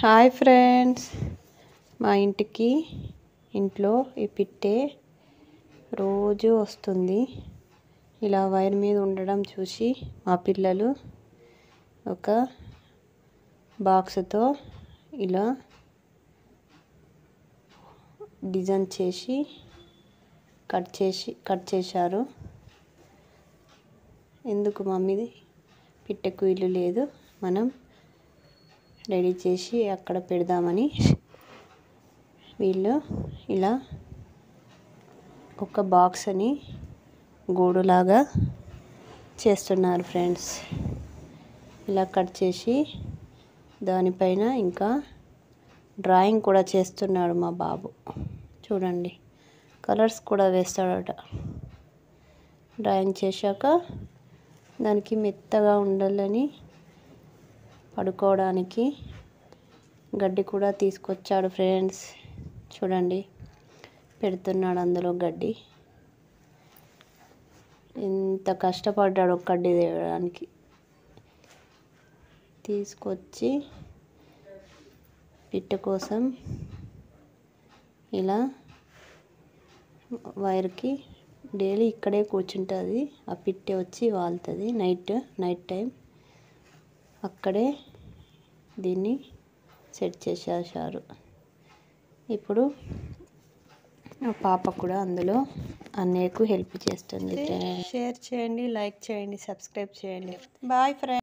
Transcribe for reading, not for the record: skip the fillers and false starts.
Hi friends, మా ఇంట్లో ఈ పిట్టే రోజు వస్తుంది. ఇలా వైర్ మీద ఉండడం చూసి మా పిల్లలు ఒక బాక్స్తో ఇలా డిజైన్ చేసి కట్ చేశారు. ఎందుకు మమ్మీది పిట్టకు ఇల్లు లేదు, మనం రెడీ చేసి అక్కడ పెడదామని వీళ్ళు ఇలా ఒక బాక్స్ అని గూడులాగా చేస్తున్నారు ఫ్రెండ్స్. ఇలా కట్ చేసి దానిపైన ఇంకా డ్రాయింగ్ కూడా చేస్తున్నాడు మా బాబు. చూడండి, కలర్స్ కూడా వేస్తాడట. డ్రాయింగ్ చేశాక దానికి మెత్తగా ఉండాలని పడుకోవడానికి గడ్డి కూడా తీసుకొచ్చాడు ఫ్రెండ్స్. చూడండి, పెడుతున్నాడు అందులో గడ్డి. ఎంత కష్టపడ్డాడు గడ్డి తేవడానికి. తీసుకొచ్చి పిట్ట కోసం ఇలా వైర్కి డైలీ ఇక్కడే కూర్చుంటుంది. ఆ పిట్టే వచ్చి వాలుతుంది నైట్ టైం. అక్కడే దీన్ని సెట్ చేసేసారు. ఇప్పుడు ఆ పాప కూడా అందులో అన్నయ్యకు హెల్ప్ చేస్తుంది. షేర్ చేయండి, లైక్ చేయండి, సబ్స్క్రైబ్ చేయండి. Bye friends.